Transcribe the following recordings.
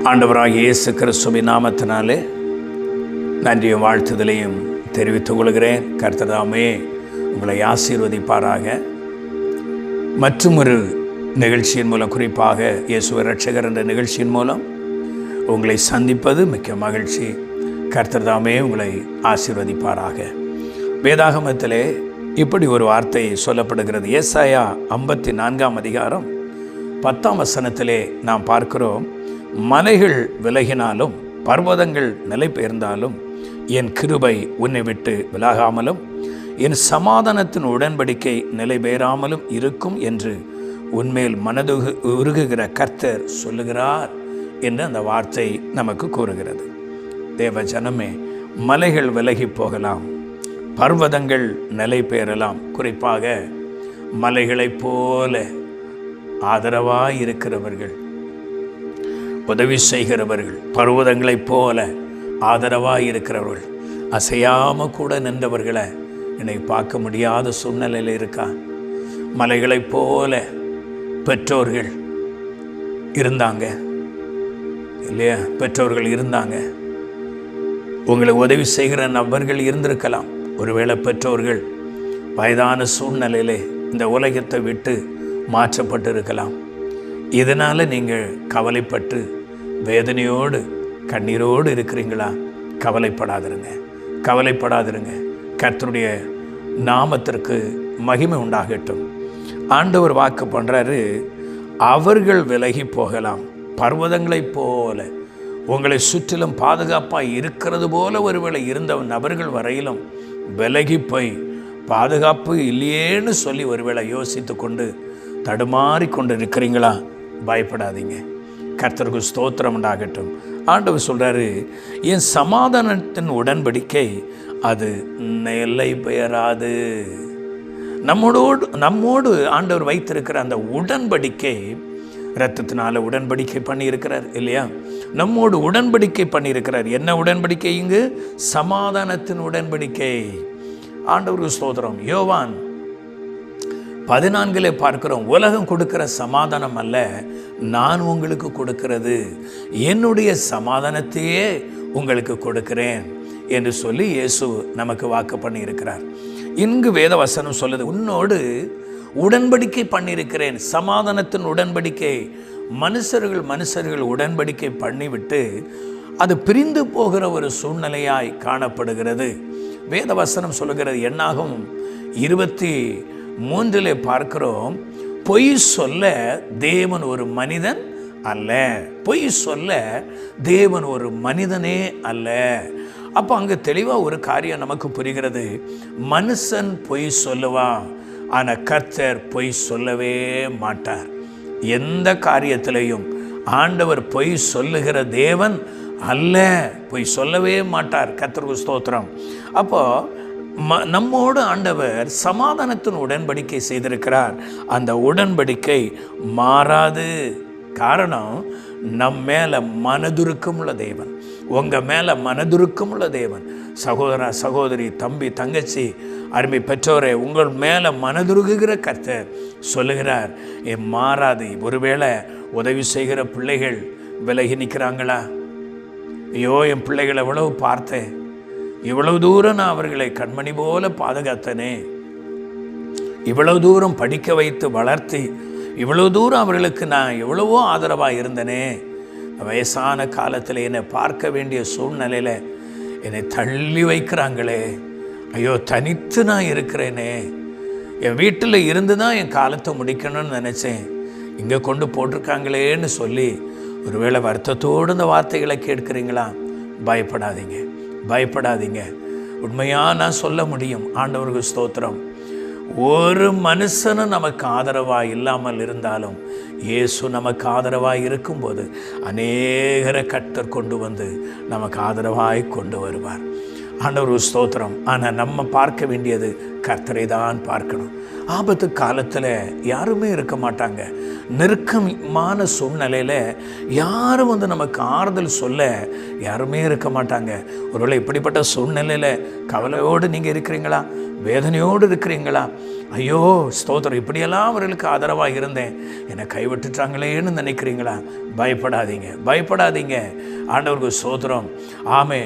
ஆண்டவராகிய இயேசு கிறிஸ்துவின் நாமத்தினாலே நன்றியும் வாழ்த்துதலையும் தெரிவித்துக் கொள்கிறேன். கர்த்தர் தாமே உங்களை ஆசீர்வதிப்பாராக. மற்றும் ஒரு நிகழ்ச்சியின் மூலம், குறிப்பாக இயேசுவை இரட்சகர் என்ற நிகழ்ச்சியின் மூலம் உங்களை சந்திப்பது மிக்க மகிழ்ச்சி. கர்த்தர் தாமே உங்களை ஆசீர்வதிப்பாராக. வேதாகமத்திலே இப்படி ஒரு வார்த்தை சொல்லப்படுகிறது. ஏசாயா 54 அதிகாரம் 10 வசனத்திலே நாம் பார்க்கிறோம், மலைகள் விலகினாலும் பர்வதங்கள் நிலை பெயர்ந்தாலும் என் கிருபை உன்னை விட்டு விலகாமலும் என் சமாதானத்தின் உடன்படிக்கை நிலை பெயராமலும் இருக்கும் என்று உன்மேல் மனது உருகுகிற கர்த்தர் சொல்லுகிறார் என்று அந்த வார்த்தை நமக்கு கூறுகிறது. தேவ ஜனமே, மலைகள் விலகி போகலாம், பர்வதங்கள் நிலை பெயரலாம். குறிப்பாக மலைகளைப் போல ஆதரவாய் இருக்கிறவர்கள், உதவி செய்கிறவர்கள், பர்வதங்களைப் போல ஆதரவாய் இருக்கிறவர்கள், அசையாமல் கூட நின்றவர்களை இன்னைக்கு பார்க்க முடியாத சூழ்நிலையில் இருக்கா? மலைகளைப் போல பெற்றோர்கள் இருந்தாங்க இல்லையா? பெற்றோர்கள் இருந்தாங்க, உங்களை உதவி செய்கிற நபர்கள் இருந்திருக்கலாம். ஒருவேளை பெற்றோர்கள் வயதான சூழ்நிலையிலே இந்த உலகத்தை விட்டு மாற்றப்பட்டு இருக்கலாம். இதனால் நீங்கள் கவலைப்பட்டு வேதனையோடு கண்ணீரோடு இருக்கிறீங்களா? கவலைப்படாதிருங்க, கவலைப்படாதிருங்க. கர்த்தருடைய நாமத்திற்கு மகிமை உண்டாகட்டும். ஆண்டவர் வாக்கு பண்ணுறாரு, அவர்கள் விலகி போகலாம், பர்வதங்களைப் போல உங்களை சுற்றிலும் பாதுகாப்பாக இருக்கிறது போல ஒருவேளை இருந்த நபர்கள் வரையிலும் விலகி போய் பாதுகாப்பு இல்லையேன்னு சொல்லி ஒருவேளை யோசித்து கொண்டு தடுமாறி கொண்டு இருக்கிறீங்களா? பயப்படாதீங்க. கர்த்தருக்கு ஸ்தோத்திரம் உண்டாகட்டும். ஆண்டவர் சொல்கிறாரு, என் சமாதானத்தின் உடன்படிக்கை அது நிலை பெயராது. நம்மோடு ஆண்டவர் வைத்திருக்கிற அந்த உடன்படிக்கை, இரத்தத்தினால உடன்படிக்கை பண்ணியிருக்கிறார் இல்லையா? நம்மோடு உடன்படிக்கை பண்ணியிருக்கிறார். என்ன உடன்படிக்கை? இங்கு சமாதானத்தின் உடன்படிக்கை. ஆண்டவருக்கு ஸ்தோத்திரம். யோவான் 14 பார்க்கிறோம், உலகம் கொடுக்கிற சமாதானம் அல்ல நான் உங்களுக்கு கொடுக்கிறது, என்னுடைய சமாதானத்தையே உங்களுக்கு கொடுக்கிறேன் என்று சொல்லி இயேசு நமக்கு வாக்கு பண்ணி இருக்கிறார். இங்கு வேத வசனம் சொல்லுது, உன்னோடு உடன்படிக்கை பண்ணியிருக்கிறேன். சமாதானத்தின் உடன்படிக்கை. மனுஷர்கள் உடன்படிக்கை பண்ணிவிட்டு அது பிரிந்து போகிற ஒரு சூழ்நிலையாய் காணப்படுகிறது. வேத வசனம் சொல்லுகிறது, என்னாகும் 23 பார்க்கிறோம், பொய் சொல்ல தேவன் ஒரு மனிதன் அல்ல. பொய் சொல்ல தேவன் ஒரு மனிதனே அல்ல. அப்போ அங்கே தெளிவாக ஒரு காரியம் நமக்கு புரிகிறது. மனுஷன் பொய் சொல்லுவான், ஆனால் கர்த்தர் பொய் சொல்லவே மாட்டார். எந்த காரியத்திலையும் ஆண்டவர் பொய் சொல்லுகிற தேவன் அல்ல, பொய் சொல்லவே மாட்டார். கர்த்தருக்கு ஸ்தோத்திரம். அப்போ நம்மோடு ஆண்டவர் சமாதானத்தின் உடன்படிக்கை செய்திருக்கிறார். அந்த உடன்படிக்கை மாறாது. காரணம், நம் மேலே மனதுருக்கம் உள்ள தேவன், உங்கள் மேலே மனதுருக்கம் உள்ள தேவன். சகோதர சகோதரி, தம்பி தங்கச்சி, அருமை பெற்றோரே, உங்கள் மேலே மனதுருகுகிற கர்த்தர் சொல்லுகிறார், மாறாது. ஒருவேளை உதவி செய்கிற பிள்ளைகள் விலகி நிற்கிறாங்களா? ஐயோ, என் பிள்ளைகளை எவ்வளவு பார்த்தேன், இவ்வளவு தூரம் நான் அவர்களை கண்மணி போல பாதுகாத்தனே, இவ்வளவு தூரம் படிக்க வைத்து வளர்த்தி, இவ்வளவு தூரம் அவர்களுக்கு நான் எவ்வளவோ ஆதரவாக இருந்தனே, வயசான காலத்தில் என்னை பார்க்க வேண்டிய சூழ்நிலையில் என்னை தள்ளி வைக்கிறாங்களே, ஐயோ தனித்து நான் இருக்கிறேனே, என் வீட்டில் இருந்து தான் என் காலத்தை முடிக்கணும்னு நினச்சேன், இங்கே கொண்டு போட்டிருக்காங்களேன்னு சொல்லி ஒருவேளை வருத்தத்தோடு இந்த வார்த்தைகளை கேட்குறீங்களா? பயப்படாதீங்க, பயப்படாதீங்க. உண்மையாக நான் சொல்ல முடியும், ஆண்டவருக்கு ஸ்தோத்திரம், ஒரு மனுஷனும் நமக்கு ஆதரவாக இல்லாமல் இருந்தாலும் இயேசு நமக்கு ஆதரவாக இருக்கும்போது அநேகரை கர்த்தர் கொண்டு வந்து நமக்கு ஆதரவாய் கொண்டு வருவார். ஆண்டவர் ஸ்தோத்திரம். ஆனால் நம்ம பார்க்க வேண்டியது கர்த்தரை தான் பார்க்கணும். ஆபத்து காலத்தில் யாருமே இருக்க மாட்டாங்க. நெருக்கமான சூழ்நிலையில் யாரும் நமக்கு ஆறுதல் சொல்ல யாருமே இருக்க மாட்டாங்க. ஒருவேளை இப்படிப்பட்ட சூழ்நிலையில் கவலையோடு நீங்கள் இருக்கிறீங்களா? வேதனையோடு இருக்கிறீங்களா? ஐயோ ஸ்தோத்திரம், இப்படியெல்லாம் அவர்களுக்கு ஆதரவாக இருந்தேன், என்னை கைவிட்டுட்டாங்களேன்னு நினைக்கிறீங்களா? பயப்படாதீங்க, பயப்படாதீங்க. ஆண்டவருக்கு ஸ்தோத்திரம். ஆமே,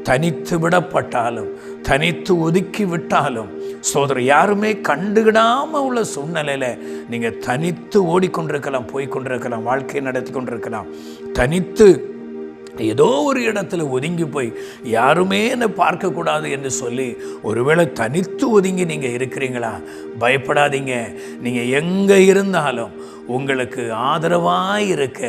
தனித்து விடப்பட்டாலும், தனித்து ஒதுக்கி விட்டாலும் ஸ்தோத்திரம், யாருமே கண்டுகிடாமல் உள்ள சூழ்நிலையில் நீங்கள் தனித்து ஓடிக்கொண்டிருக்கலாம், போய்கொண்டிருக்கலாம், வாழ்க்கையை நடத்தி கொண்டிருக்கலாம். தனித்து ஏதோ ஒரு இடத்துல ஒதுங்கி போய் யாருமே என்னை பார்க்கக்கூடாது என்று சொல்லி ஒருவேளை தனித்து ஒதுங்கி நீங்கள் இருக்கிறீங்களா? பயப்படாதீங்க. நீங்கள் எங்கே இருந்தாலும் உங்களுக்கு ஆதரவாக இருக்க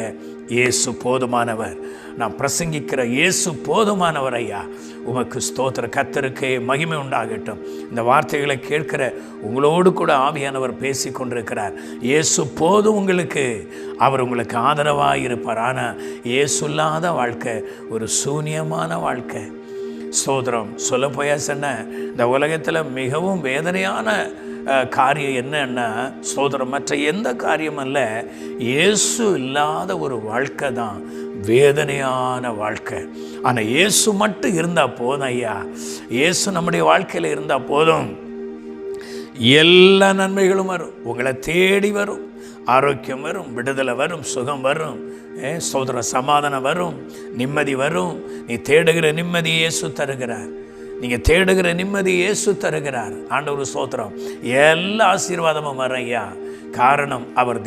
இயேசு போதுமானவர். நான் பிரசங்கிக்கிற இயேசு போதுமானவர். ஐயா உமக்கு ஸ்தோத்திர. கர்த்தருக்கு மகிமை உண்டாகட்டும். இந்த வார்த்தைகளை கேட்கிற உங்களோடு கூட ஆவியானவர் பேசி கொண்டிருக்கிறார். இயேசு போதும் உங்களுக்கு. அவர் உங்களுக்கு ஆதரவாக இருப்பார். ஆனால் இயேசு இல்லாத வாழ்க்கை ஒரு சூன்யமான வாழ்க்கை. ஸ்தோத்திரம். சொல்ல போயா சொன்ன இந்த உலகத்தில் மிகவும் வேதனையான காரியம் என்னன்னா ஸ்தோத்திரம், மற்ற எந்த காரியம் அல்ல, இயேசு இல்லாத ஒரு வாழ்க்கை தான் வேதனையான வாழ்க்கை. ஆனால் இயேசு மட்டும் இருந்தால் போதும் ஐயா. இயேசு நம்முடைய வாழ்க்கையில் இருந்தால் போதும். எல்லா நன்மைகளும் வரும், உங்களை தேடி வரும், ஆரோக்கியம் வரும், விடுதலை வரும், சுகம் வரும், ஸ்தோத்திர சமாதானம் வரும், நிம்மதி வரும். நீ தேடுகிற நிம்மதி இயேசு தருகிறார். நீங்கள் தேடுகிற நிம்மதி இயேசு தருகிறார். ஆண்டவர் ஸ்தோத்திரம். எல்லா ஆசீர்வாதமும் வரும் ஐயா. காரணம் அவர்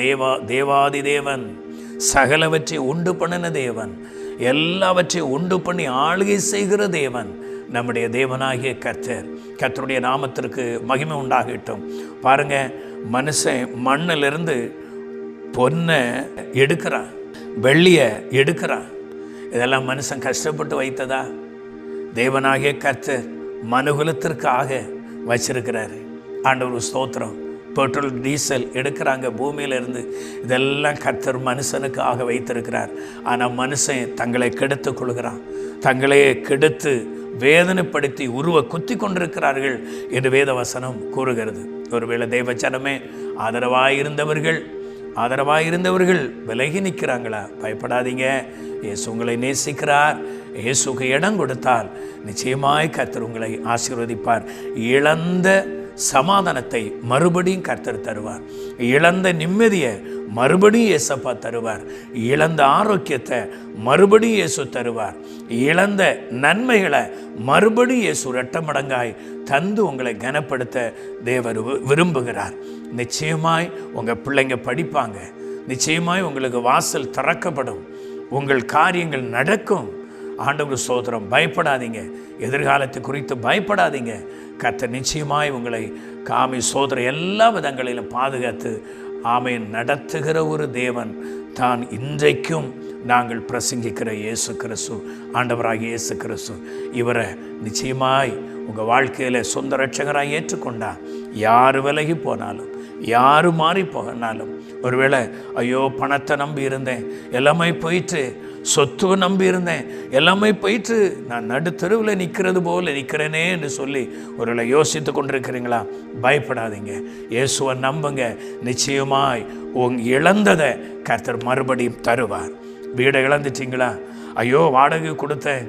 தேவாதி தேவன், சகலவற்றை உண்டு பண்ணின தேவன், எல்லாவற்றையும் உண்டு பண்ணி ஆளுகை செய்கிற தேவன் நம்முடைய தேவனாகிய கர்த்தர். கர்த்தருடைய நாமத்திற்கு மகிமை உண்டாகட்டும். பாருங்க, மனுஷன் மண்ணிலிருந்து பொன்னை எடுக்கிறான், வெள்ளியை எடுக்கிறான். இதெல்லாம் மனுஷன் கஷ்டப்பட்டு வைத்ததா? தேவனாகிய கர்த்தர் மனுகுலத்திற்காக வச்சிருக்கிறாரு. ஆண்டவர் ஸ்தோத்திரம். பெட்ரோல் டீசல் எடுக்கிறாங்க பூமியிலிருந்து, இதெல்லாம் கர்த்தர் மனுஷனுக்காக வைத்திருக்கிறார். ஆனால் மனுஷன் தங்களை கெடுத்து கொள்கிறான், தங்களையே கெடுத்து வேதனைப்படுத்தி உருவ குத்தி கொண்டிருக்கிறார்கள் என்று வேதவசனம் கூறுகிறது. ஒருவேளை தேவச்சனமே ஆதரவாயிருந்தவர்கள் விலகி நிற்கிறாங்களா? பயப்படாதீங்க. இயேசு உங்களை நேசிக்கிறார். இயேசுக்கு இடம் கொடுத்தால் நிச்சயமாய் கர்த்தர் உங்களை ஆசீர்வதிப்பார். இழந்த சமாதானத்தை மறுபடியும் கர்த்தர் தருவார். இழந்த நிம்மதியை மறுபடியும் இயேசப்பா தருவார். இழந்த ஆரோக்கியத்தை மறுபடியும் இயேசு தருவார். இழந்த நன்மைகளை மறுபடியும் இயேசு இரட்ட மடங்காய் தந்து உங்களை கனப்படுத்த தேவர் விரும்புகிறார். நிச்சயமாய் உங்கள் பிள்ளைங்க படிப்பாங்க. நிச்சயமாய் உங்களுக்கு வாசல் திறக்கப்படும். உங்கள் காரியங்கள் நடக்கும். ஆண்டவர் ஸ்தோத்திரம். பயப்படாதீங்க. எதிர்காலத்தை குறித்து பயப்படாதீங்க. கர்த்தர் நிச்சயமாய் உங்களை காமி சோதர எல்லா விதங்களிலும் பாதுகாத்து ஆமென் நடத்துகிற ஒரு தேவன் தான் இன்றைக்கும் நாங்கள் பிரசங்கிக்கிற இயேசு கிறிஸ்து, ஆண்டவராகிய இயேசு கிறிஸ்து. இவரை நிச்சயமாய் உங்கள் வாழ்க்கையில் சொந்த ரட்சகராக ஏற்றுக்கொண்டா, யார் விலகி போனாலும், யார் மாறி போனாலும், ஒருவேளை ஐயோ பணத்தை நம்பி இருந்தேன், எல்லாமே போயிட்டு, சொத்துவை நம்பி இருந்தேன், எல்லாமே போயிட்டு, நான் நடுத்தெருவில் நிற்கிறது போல் நிற்கிறேனே என்று சொல்லி ஒருவேளை யோசித்து கொண்டிருக்கிறீங்களா? பயப்படாதீங்க. இயேசுவை நம்புங்க. நிச்சயமாய் இழந்ததை கர்த்தர் மறுபடியும் தருவார். வீடை இழந்துட்டீங்களா? ஐயோ வாடகை கொடுத்தேன்,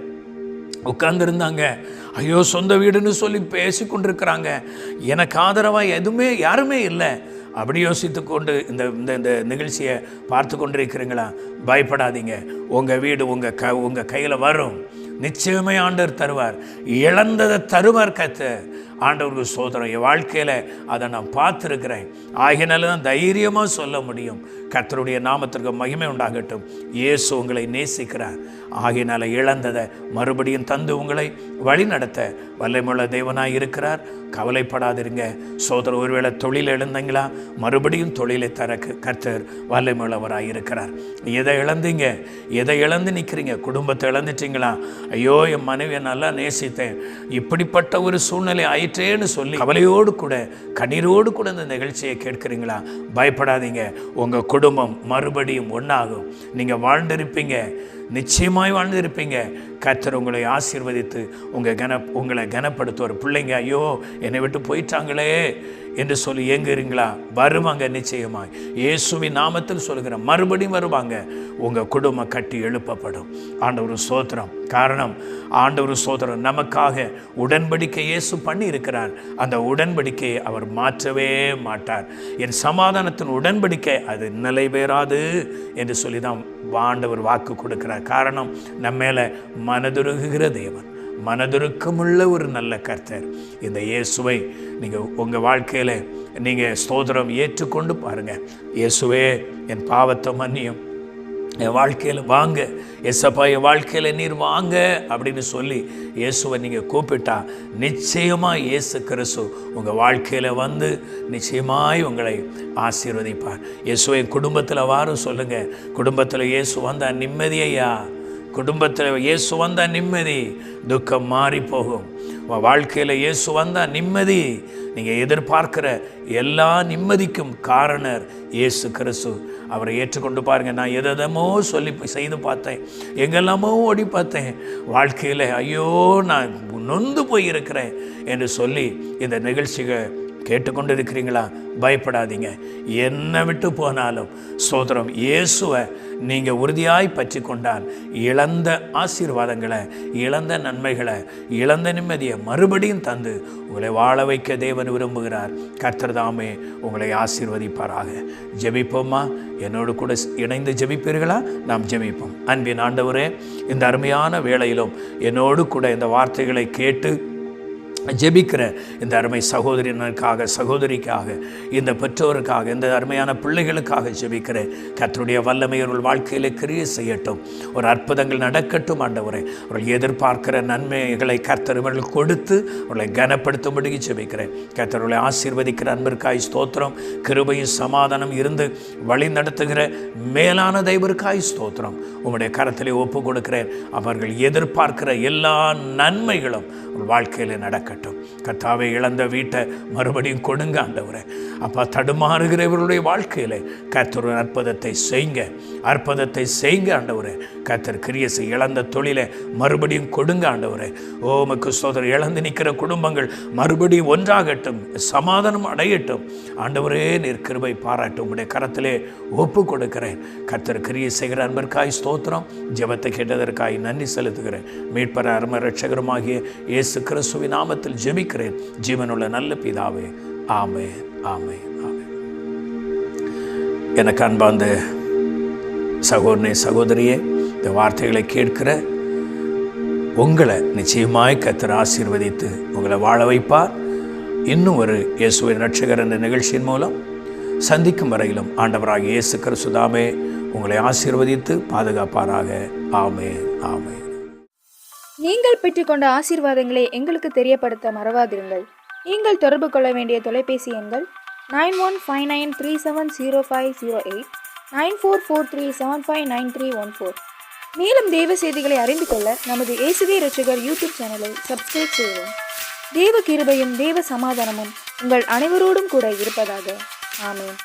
உட்கார்ந்துருந்தாங்க, ஐயோ சொந்த வீடுன்னு சொல்லி பேசி கொண்டிருக்கிறாங்க, எனக்கு ஆதரவாக யாருமே இல்லை, அப்படி யோசித்து கொண்டு இந்த நிகழ்ச்சியை பார்த்து கொண்டிருக்கிறீங்களா? பயப்படாதீங்க. உங்கள் வீடு உங்கள் கையில் வரும். நிச்சயமே ஆண்டவர் தருவார். இழந்ததை தருவார் கர்த்தர். ஆண்டவருக்கு ஸ்தோத்திரம். என் வாழ்க்கையில் அதை நான் பார்த்துருக்கிறேன். ஆகினால தான் தைரியமாக சொல்ல முடியும். கர்த்தருடைய நாமத்திற்கு மகிமை உண்டாகட்டும். இயேசு உங்களை நேசிக்கிறார். ஆகினால இழந்ததை மறுபடியும் தந்து உங்களை வழி நடத்த வல்லமையுள்ள தேவனாய் இருக்கிறார். கவலைப்படாதிருங்க சோதரர். ஒருவேளை தொழில் இழந்தீங்களா? மறுபடியும் தொழிலை தர கர்த்தர் வல்லமையுள்ளவராக இருக்கிறார். எதை இழந்தீங்க? எதை இழந்து நிற்கிறீங்க? குடும்பத்தை இழந்துட்டீங்களா? ஐயோ என் மனைவியை நல்லா நேசித்தேன், இப்படிப்பட்ட ஒரு சூழ்நிலை ஆயிற்றேன்னு சொல்லி கவலையோடு கூட கண்ணீரோடு கூட இந்த நிகழ்ச்சியை கேட்குறீங்களா? பயப்படாதீங்க. உங்கள் குடும்பம் மறுபடியும் ஒன்றாகும். நீங்கள் வாழ்ந்திருப்பீங்க. நிச்சயமாய் வாழ்ந்திருப்பீங்க. கர்த்தர் உங்களை ஆசீர்வதித்து உங்களை கனப்படுத்துவார். பிள்ளைங்க ஐயோ என்னை விட்டு போயிட்டாங்களே என்று சொல்லி ஏங்குறீங்களா? வருவாங்க நிச்சயமாய். இயேசுவின் நாமத்தில் சொல்கிறேன், மறுபடியும் வருவாங்க. உங்கள் குடும்பம் கட்டி எழுப்பப்படும். ஆண்டவர் ஸ்தோத்திரம். காரணம், ஆண்டவர் ஸ்தோத்திரம், நமக்காக உடன்படிக்கை இயேசு பண்ணி இருக்கிறார். அந்த உடன்படிக்கையை அவர் மாற்றவே மாட்டார். என் சமாதானத்தின் உடன்படிக்கை அது நிலைபெறாது என்று சொல்லி தான் ஆண்டவர் வாக்கு கொடுக்கிறார். காரணம், நம்ம மேலே மனதுருகுகிற தேவன், மனதுருக்கமுள்ள ஒரு நல்ல கர்த்தர். இந்த இயேசுவை நீங்கள் உங்கள் வாழ்க்கையில் நீங்கள் ஸ்தோத்திரம் ஏற்றுக்கொண்டு பாருங்கள். இயேசுவே என் பாவத்தை மன்னியும், என் வாழ்க்கையில் வாங்க, எசப்பா என் வாழ்க்கையில் நீர் வாங்க அப்படின்னு சொல்லி இயேசுவை நீங்கள் கூப்பிட்டா நிச்சயமாக இயேசு கிறிஸ்து உங்கள் வாழ்க்கையில் வந்து நிச்சயமாய் உங்களை ஆசீர்வதிப்பார். இயேசுவை குடும்பத்தில் வாரும் சொல்லுங்கள். குடும்பத்தில் இயேசு வந்தால் நிம்மதியா, குடும்பத்தில் இயேசு வந்தால் நிம்மதி, துக்கம் மாறி போகும். வாழ்க்கையில் இயேசு வந்தால் நிம்மதி. நீங்கள் எதிர்பார்க்கிற எல்லா நிம்மதிக்கும் காரணர் இயேசு கிறிஸ்து. அவரை ஏற்றுக்கொண்டு பாருங்கள். நான் எதமோ சொல்லி செய்து பார்த்தேன், எங்கெல்லாமோ ஓடி பார்த்தேன், வாழ்க்கையில் ஐயோ நான் நொந்து போயிருக்கிறேன் என்று சொல்லி இந்த நிகழ்ச்சிகள் கேட்டுக்கொண்டு இருக்கிறீங்களா? பயப்படாதீங்க. என்னை விட்டு போனாலும் ஸ்தோத்திரம், இயேசுவை நீங்கள் உறுதியாய் பற்றி கொண்டால் இழந்த ஆசீர்வாதங்களை, இழந்த நன்மைகளை, இழந்த நிம்மதியை மறுபடியும் தந்து உங்களை வாழ வைக்க தேவன் விரும்புகிறார். கர்த்தர் தாமே உங்களை ஆசீர்வதிப்பாராக. ஜெபிப்போமா? என்னோடு கூட இணைந்து ஜெபிப்பீர்களா? நாம் ஜெபிப்போம். அன்பின் ஆண்டவரே, இந்த அருமையான வேளையிலும் என்னோடு கூட இந்த வார்த்தைகளை கேட்டு ஜெபிக்கிற இந்த அருமை சகோதரனுக்காக, சகோதரிக்காக, இந்த பெற்றோருக்காக, இந்த அருமையான பிள்ளைகளுக்காக ஜெபிக்கிறேன். கர்த்தருடைய வல்லமையர்கள் வாழ்க்கையில் கிரியை செய்யட்டும். ஒரு அற்புதங்கள் நடக்கட்டும். ஆண்டவரே, அவர்கள் எதிர்பார்க்கிற நன்மைகளை கர்த்தர் இவர்கள் கொடுத்து அவர்களை கனப்படுத்தும்படி ஜெபிக்கிறேன். கர்த்தர்களை ஆசீர்வதிக்கிற அன்பிற்காய் ஸ்தோத்திரம். கிருபையும் சமாதானம் இருந்து வழி நடத்துகிற மேலான தெய்வருக்காய் ஸ்தோத்திரம். உம்முடைய கரத்திலே ஒப்பு கொடுக்கிறேன். அவர்கள் எதிர்பார்க்கிற எல்லா நன்மைகளும் வாழ்க்கையில் நடக்கட்டும். கர்த்தாவே, இழந்த வீட்டை மறுபடியும் கொடுங்க ஆண்டவரே. அப்பா, தடுமாறுகிறவர்களுடைய வாழ்க்கையில் கர்த்தர் அற்புதத்தை செய்யுங்க, அற்புதத்தை செய்யுங்க ஆண்டவரே. கர்த்தர் கிரியை செய்ய இழந்த தொழிலை மறுபடியும் கொடுங்க ஆண்டவரே. உமக்கு ஸ்தோத்திரம். இழந்து நிற்கிற குடும்பங்கள் மறுபடியும் ஒன்றாகட்டும், சமாதானம் அடையட்டும் ஆண்டவரே. நீர் கிருபை பாராட்டும். உடைய கரத்திலே ஒப்பு கொடுக்கிறேன். கர்த்தர் கிரியை செய்கிற அன்பிற்காய் ஸ்தோத்திரம். ஜெபத்தை கேட்டதற்காய் நன்றி செலுத்துகிறேன். மீட்பர அருமை இரட்சகருமாகிய இயேசு கிறிஸ்துவின் நாமத்தில் ஜெபிக்கிறேன், ஜீவனுள்ள நல்ல பிதாவே. ஆமென், ஆமென், ஆமென். எனக்கு அன்பார்ந்த சகோதரனே, சகோதரியே, இந்த வார்த்தைகளை கேட்கிற உங்களை நிச்சயமாய் கர்த்தர் ஆசீர்வதித்து உங்களை வாழ வைப்பார். இன்னும் ஒரு இயேசுவின் இரட்சகர் என்ற நிகழ்ச்சியின் மூலம் சந்திக்கும் வரையிலும் ஆண்டவராக இயேசு கிறிஸ்து தாமே உங்களை ஆசீர்வதித்து பாதுகாப்பாராக. ஆமென், ஆமென். நீங்கள் பெற்றுக்கொண்ட ஆசீர்வாதங்களை எங்களுக்கு தெரியப்படுத்த மறவாதிருங்கள். நீங்கள் தொடர்பு கொள்ள வேண்டிய தொலைபேசி எண்கள் 9159370508, 9443759314. மேலும் தேவ செய்திகளை அறிந்து கொள்ள நமது இயேசுவே இரட்சகர் யூடியூப் சேனலை சப்ஸ்கிரைப் செய்வோம். தேவ கிருபையும் தேவ சமாதானமும் உங்கள் அனைவரோடும் கூட இருப்பதாக. ஆமென்.